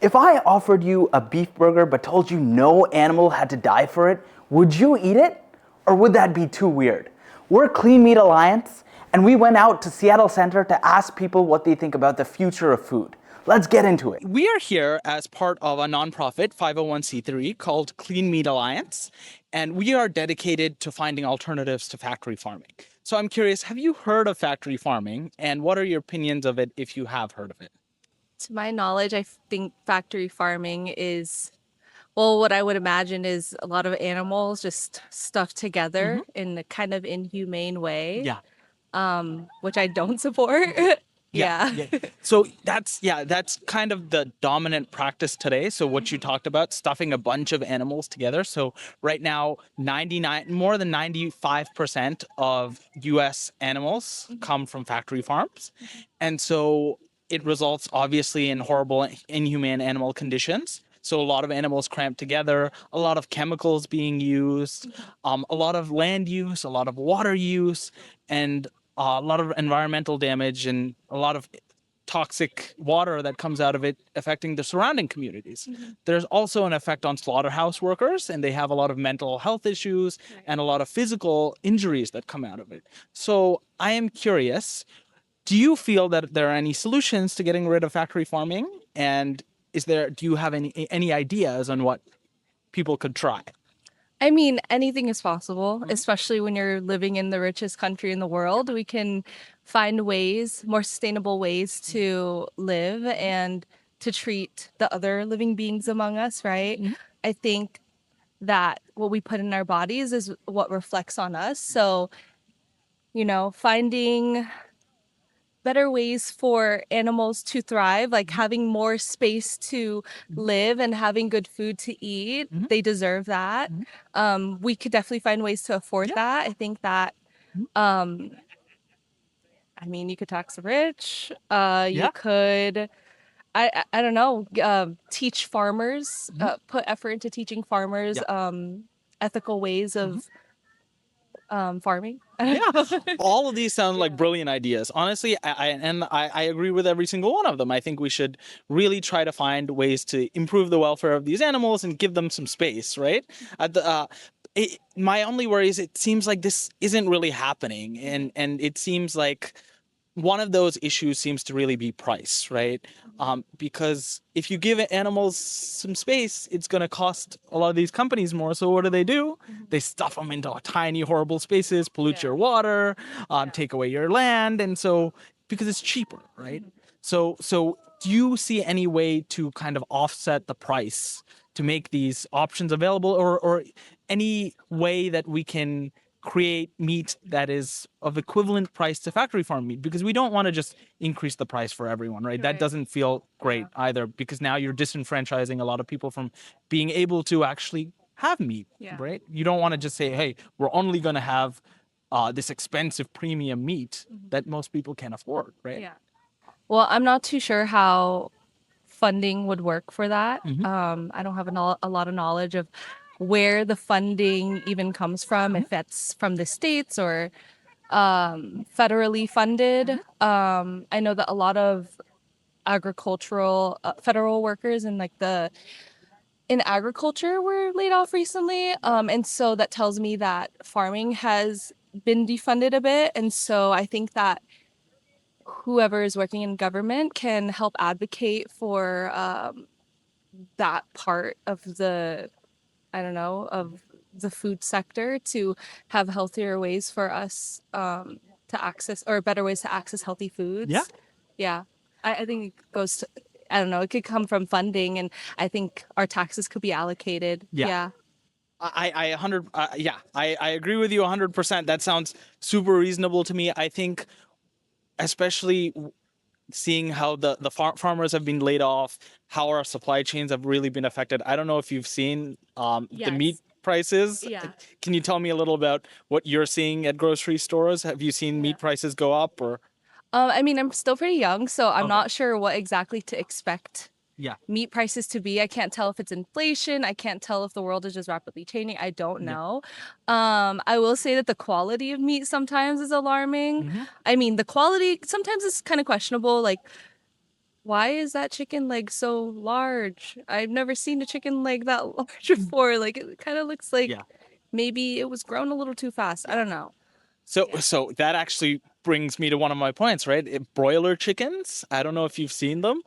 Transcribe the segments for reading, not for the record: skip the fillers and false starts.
If I offered you a beef burger but told you no animal had to die for it, would you eat it? Or would that be too weird? We're Clean Meat Alliance, and we went out to Seattle Center to ask people what they think about the future of food. Let's get into it. We are here as part of a nonprofit 501c3 called Clean Meat Alliance, and we are dedicated to finding alternatives to factory farming. So I'm curious, have you heard of factory farming, and what are your opinions of it if you have heard of it? To my knowledge, I think factory farming is, well, what I would imagine is a lot of animals just stuffed together in a kind of inhumane way, Yeah. which I don't support. Yeah. So that's kind of the dominant practice today. So what you talked about, stuffing a bunch of animals together. So right now, more than 95% of US animals come from factory farms. And so it results obviously in horrible, inhumane animal conditions. So a lot of animals cramped together, a lot of chemicals being used, a lot of land use, a lot of water use, and a lot of environmental damage and a lot of toxic water that comes out of it affecting the surrounding communities. There's also an effect on slaughterhouse workers, and they have a lot of mental health issues and a lot of physical injuries that come out of it. So I am curious, do you feel that there are any solutions to getting rid of factory farming? And do you have any ideas on what people could try? I mean, anything is possible, especially when you're living in the richest country in the world. We can find ways, more sustainable ways to live and to treat the other living beings among us, right? I think that what we put in our bodies is what reflects on us. So, finding better ways for animals to thrive, like having more space to live and having good food to eat. They deserve that. We could definitely find ways to afford that. I think that, you could tax the rich. You could, I don't know, teach farmers, put effort into teaching farmers ethical ways of farming. All of these sound like brilliant ideas. Honestly, I agree with every single one of them. I think we should really try to find ways to improve the welfare of these animals and give them some space, right? My only worry is it seems like this isn't really happening, and it seems like one of those issues seems to really be price, right? Because if you give animals some space, it's going to cost a lot of these companies more. So what do? They stuff them into tiny, horrible spaces, pollute your water, take away your land. And so, because it's cheaper, right? So do you see any way to kind of offset the price to make these options available, or any way that we can create meat that is of equivalent price to factory farm meat? Because we don't want to just increase the price for everyone, right? That doesn't feel great either, because now you're disenfranchising a lot of people from being able to actually have meat, right? You don't want to just say, hey, we're only going to have this expensive premium meat that most people can't afford, right? Yeah. Well, I'm not too sure how funding would work for that. I don't have a lot of knowledge of where the funding even comes from, if that's from the states or federally funded. I know that a lot of agricultural federal workers in agriculture were laid off recently, and so that tells me that farming has been defunded a bit. And so I think that whoever is working in government can help advocate for that part of the food sector to have healthier ways for us to access, or better ways to access healthy foods. Yeah. I think it goes to, I don't know, it could come from funding, and I think our taxes could be allocated. Yeah. I agree with you 100%. That sounds super reasonable to me. I think, especially seeing how the farmers have been laid off, how our supply chains have really been affected. I don't know if you've seen the meat prices. Yeah. Can you tell me a little about what you're seeing at grocery stores? Have you seen meat prices go up, or? I'm still pretty young, so I'm not sure what exactly to expect meat prices to be. I can't tell if it's inflation. I can't tell if the world is just rapidly changing. I don't know. I will say that the quality of meat sometimes is alarming. I mean, the quality sometimes is kind of questionable. Like, why is that chicken leg so large? I've never seen a chicken leg that large before. Like it kind of looks like Yeah. maybe it was grown a little too fast. I don't know. So that actually brings me to one of my points, right? Broiler chickens, I don't know if you've seen them.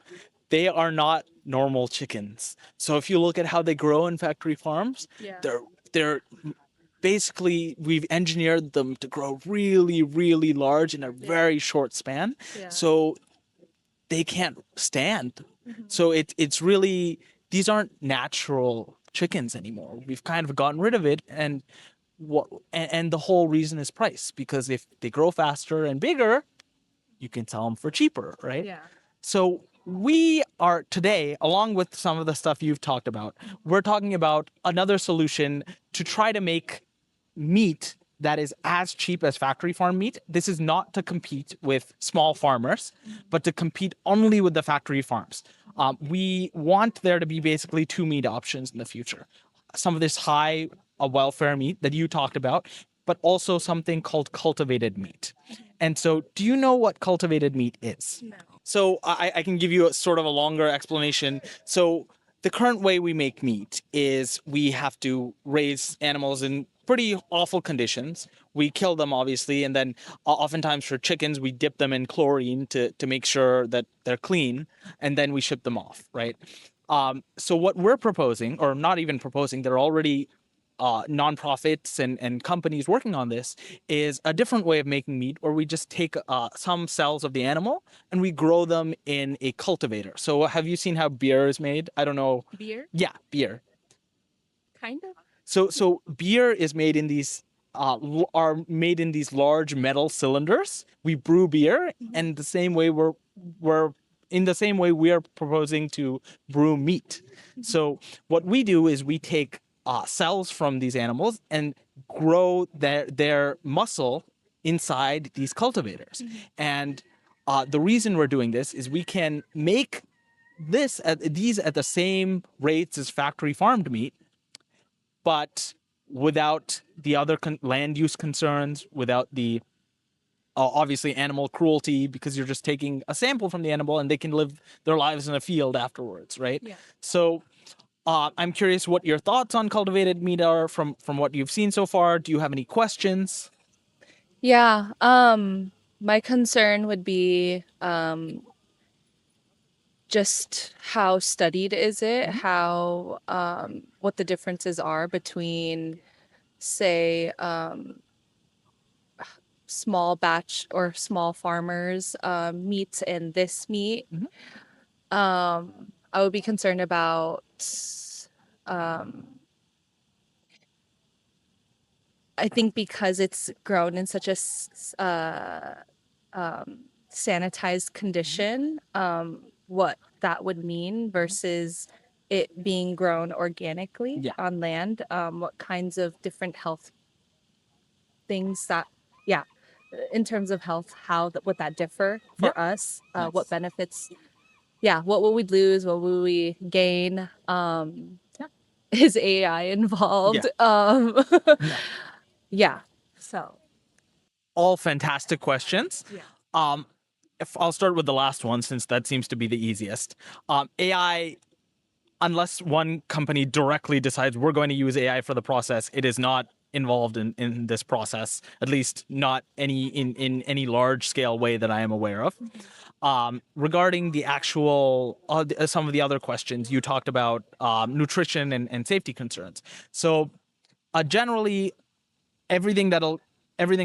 They are not normal chickens. So if you look at how they grow in factory farms, Yeah. they're basically, we've engineered them to grow really, really large in a very short span. Yeah. So they can't stand. So it's really, these aren't natural chickens anymore. We've kind of gotten rid of it, and the whole reason is price, because if they grow faster and bigger, you can sell them for cheaper, right? Yeah. So we are today, along with some of the stuff you've talked about, we're talking about another solution to try to make meat that is as cheap as factory farm meat. This is not to compete with small farmers, but to compete only with the factory farms. We want there to be basically two meat options in the future. Some of this high welfare meat that you talked about, but also something called cultivated meat. And so, do you know what cultivated meat is? No. So I can give you a sort of a longer explanation. So the current way we make meat is we have to raise animals in pretty awful conditions. We kill them, obviously, and then oftentimes for chickens, we dip them in chlorine to make sure that they're clean, and then we ship them off, right? So what we're proposing, or not even proposing, they're already nonprofits and companies working on this, is a different way of making meat where we just take some cells of the animal and we grow them in a cultivator. So have you seen how beer is made? I don't know. Beer? Yeah, beer. Kind of. So beer is made in these are made in these large metal cylinders. We brew beer, and the same way we're in the same way we are proposing to brew meat. So what we do is we take cells from these animals and grow their muscle inside these cultivators. And the reason we're doing this is we can make these at the same rates as factory farmed meat, but without the other land use concerns, without the obviously animal cruelty, because you're just taking a sample from the animal and they can live their lives in a field afterwards, right? Yeah. So I'm curious what your thoughts on cultivated meat are from what you've seen so far. Do you have any questions? Yeah. My concern would be just how studied is it? How what the differences are between, say, small batch or small farmers meats and this meat. I would be concerned about I think because it's grown in such a sanitized condition, what that would mean versus it being grown organically Yeah. on land, what kinds of different health things that, yeah, in terms of health, how that would that differ for us? Nice. What benefits? Yeah, what will we lose? What will we gain? Is AI involved? No. Yeah. So All fantastic questions. yeah. If I'll start with the last one, since that seems to be the easiest. AI, unless one company directly decides we're going to use AI for the process, it is not involved in this process, at least not in any large scale way that I am aware of. Regarding the actual some of the other questions you talked about, nutrition and safety concerns. So generally everything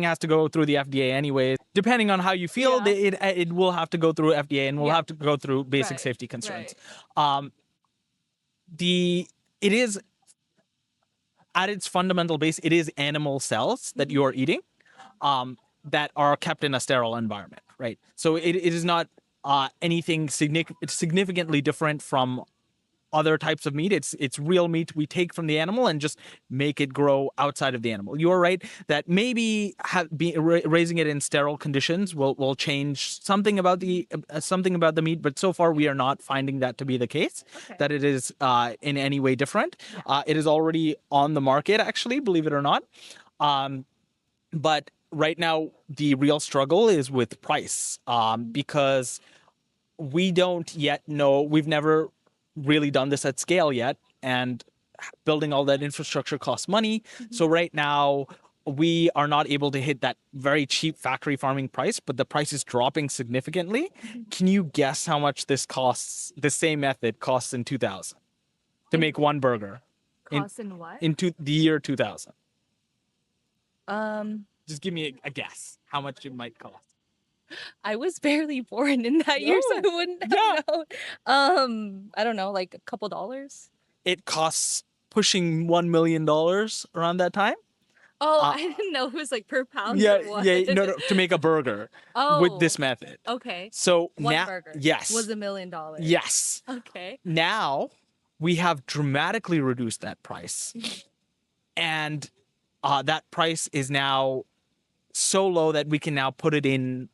has to go through the FDA anyways. Depending on how you feel, Yeah. it will have to go through FDA and will Yeah. have to go through basic Right, safety concerns. right. It is at its fundamental base, it is animal cells that you are eating, that are kept in a sterile environment, right? So it is not anything significantly different from other types of meat. It's real meat we take from the animal and just make it grow outside of the animal. You're right that maybe raising it in sterile conditions will change something about the meat, but so far we are not finding that to be the case. Okay. That it is in any way different. It is already on the market, actually, believe it or not. But right now the real struggle is with price, because we don't yet know. We've never really done this at scale yet, and building all that infrastructure costs money. So right now, we are not able to hit that very cheap factory farming price, but the price is dropping significantly. Can you guess how much this costs? The same method costs in 2000 to make one burger. Cost in what? Into the year 2000. Um, Just give me a guess how much it might cost. I was barely born in that year, so I Oh, wouldn't have yeah. known. I don't know, like a couple dollars. It costs pushing $1 million around that time. Oh, I didn't know it was like per pound Yeah, or what. yeah, no, to make a burger with this method. Okay. So One now, burger. yes, Was $1 million. yes. Okay. Now we have dramatically reduced that price, and that price is now so low that we can now put it in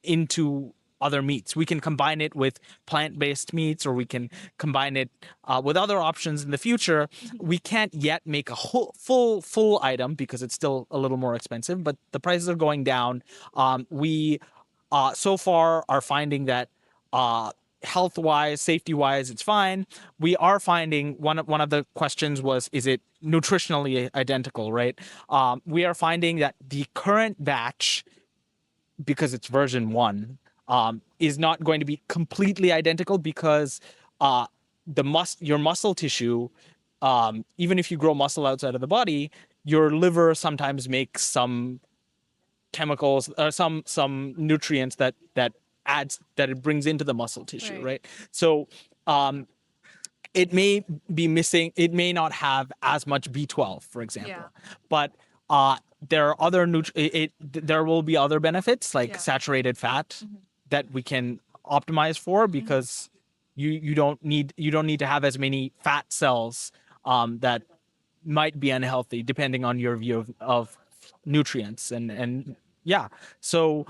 into other meats. We can combine it with plant-based meats, or we can combine it with other options in the future. We can't yet make a whole, full item because it's still a little more expensive, but the prices are going down. We so far are finding that health-wise, safety-wise, it's fine. We are finding one of the questions was, is it nutritionally identical, right? We are finding that the current batch, because it's version 1, is not going to be completely identical because your muscle tissue, even if you grow muscle outside of the body, your liver sometimes makes some chemicals or some nutrients that it brings into the muscle tissue, right? So it may be missing. It may not have as much B12, for example, but there are other there will be other benefits like saturated fat that we can optimize for, because you don't need to have as many fat cells that might be unhealthy depending on your view of nutrients and yeah. So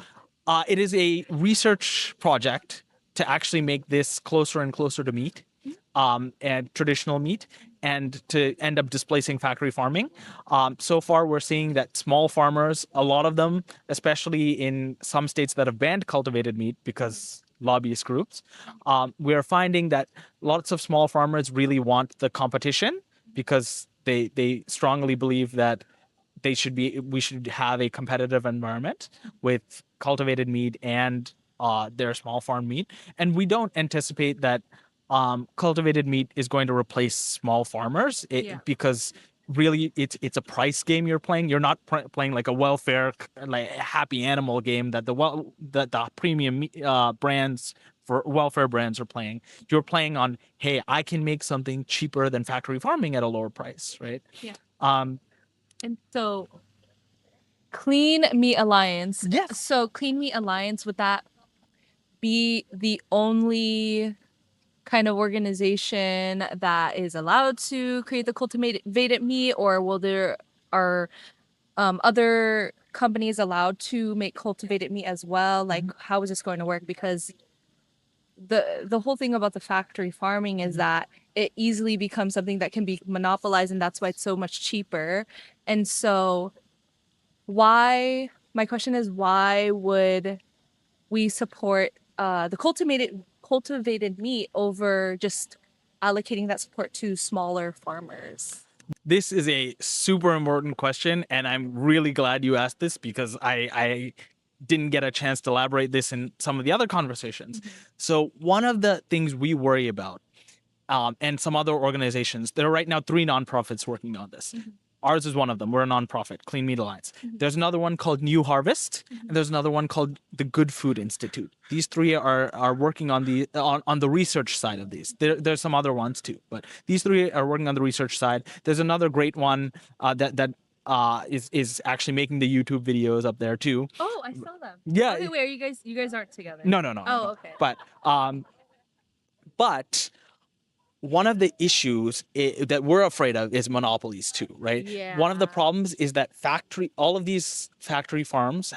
it is a research project to actually make this closer and closer to meat, and traditional meat, and to end up displacing factory farming. So far, we're seeing that small farmers, a lot of them, especially in some states that have banned cultivated meat because lobbyist groups, we're finding that lots of small farmers really want the competition because they strongly believe that we should have a competitive environment with cultivated meat and their small farm meat. And we don't anticipate that cultivated meat is going to replace small farmers, because really it's a price game you're playing. You're not playing like a welfare, like a happy animal game that the premium brands for welfare brands are playing. You're playing on, hey, I can make something cheaper than factory farming at a lower price, right? Yeah. And so, Clean Meat Alliance. Yes. So, Clean Meat Alliance, would that be the only kind of organization that is allowed to create the cultivated meat, or are other companies allowed to make cultivated meat as well? Like, how is this going to work? Because the whole thing about the factory farming is that it easily becomes something that can be monopolized, and that's why it's so much cheaper. And so my question is, why would we support the cultivated meat over just allocating that support to smaller farmers? This is a super important question, and I'm really glad you asked this because I didn't get a chance to elaborate this in some of the other conversations. So one of the things we worry about, and some other organizations, there are right now 3 nonprofits working on this. Ours is one of them. We're a nonprofit, Clean Meat Alliance. There's another one called New Harvest, and there's another one called the Good Food Institute. These 3 are working on the research side of these. There's some other ones too, but these 3 are working on the research side. There's another great one that is actually making the YouTube videos up there too. Oh, I saw them. Yeah. Okay, wait, you guys aren't together? No. Oh, okay. But one of the issues that we're afraid of is monopolies too, right? Yeah. One of the problems is that all of these factory farms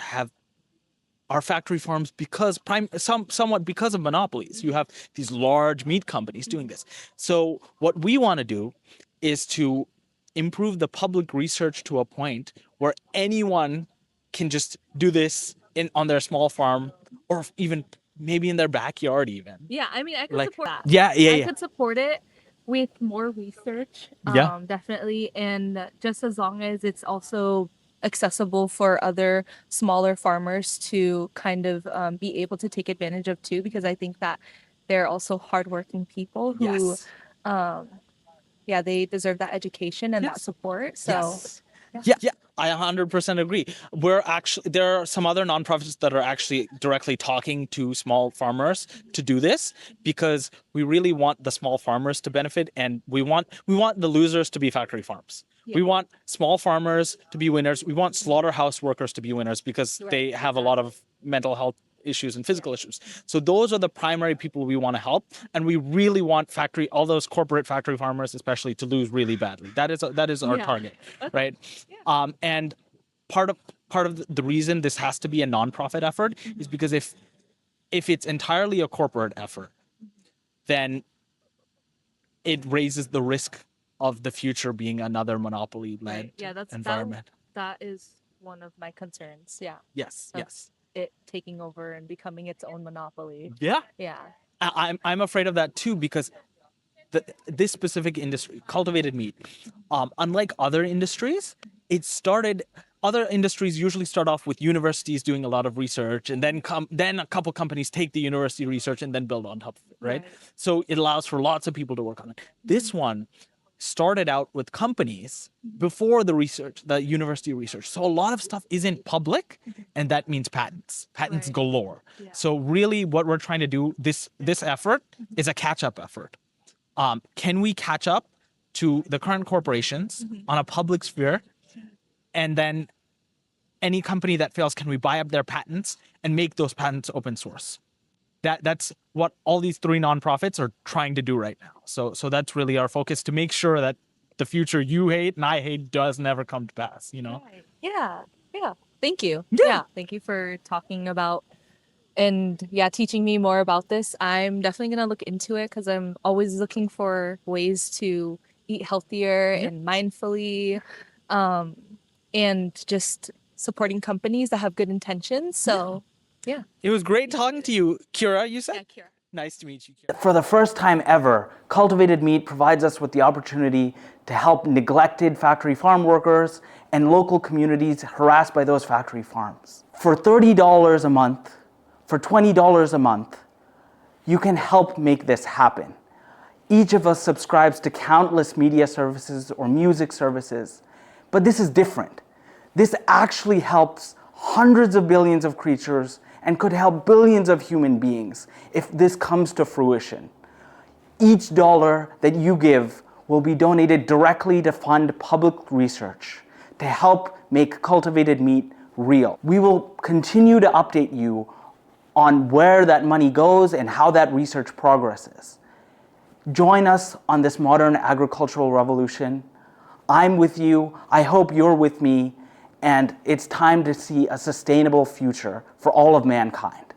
are factory farms because somewhat because of monopolies. You have these large meat companies doing this. So what we want to do is to improve the public research to a point where anyone can just do this on their small farm, or even maybe in their backyard even. Yeah, I mean, I could Like, support that. yeah, yeah, I yeah. could support it with more research, Yeah. definitely, and just as long as it's also accessible for other smaller farmers to kind of be able to take advantage of too, because I think that they're also hardworking people who, Yes. yeah, they deserve that education and that Yes. support. So, Yes. Yeah, I 100% agree. There are some other nonprofits that are actually directly talking to small farmers to do this because we really want the small farmers to benefit, and we want the losers to be factory farms. Yeah. We want small farmers to be winners. We want slaughterhouse workers to be winners because they have a lot of mental health issues and physical issues. So those are the primary people we want to help, and we really want all those corporate factory farmers especially to lose really badly. That is our Yeah. target, right? And part of the reason this has to be a nonprofit effort is because if it's entirely a corporate effort, then it raises the risk of the future being another monopoly-led environment. That is one of my concerns. Yeah. Yes, yes. It taking over and becoming its own monopoly. Yeah. Yeah. I'm afraid of that too because this specific industry, cultivated meat, unlike other industries, other industries usually start off with universities doing a lot of research, and then a couple companies take the university research and then build on top of it, right? So it allows for lots of people to work on it. This one started out with companies before the university research. So a lot of stuff isn't public, and that means patents galore. Yeah. So really what we're trying to do, this effort is a catch-up effort. Can we catch up to the current corporations on a public sphere? And then any company that fails, can we buy up their patents and make those patents open source? That's what all these three nonprofits are trying to do right now. So that's really our focus, to make sure that the future you hate and I hate does never come to pass, you know? Right. Yeah. Yeah. Thank you. Yeah. Thank you for talking about and teaching me more about this. I'm definitely going to look into it because I'm always looking for ways to eat healthier and mindfully, and just supporting companies that have good intentions. So, yeah. It was great talking to you, Kyra, you said? Yeah, Kyra. Nice to meet you, Kyra. For the first time ever, Cultivated Meat provides us with the opportunity to help neglected factory farm workers and local communities harassed by those factory farms. For $30 a month, for $20 a month, you can help make this happen. Each of us subscribes to countless media services or music services, but this is different. This actually helps hundreds of billions of creatures and could help billions of human beings if this comes to fruition. Each dollar that you give will be donated directly to fund public research to help make cultivated meat real. We will continue to update you on where that money goes and how that research progresses. Join us on this modern agricultural revolution. I'm with you. I hope you're with me. And it's time to see a sustainable future for all of mankind.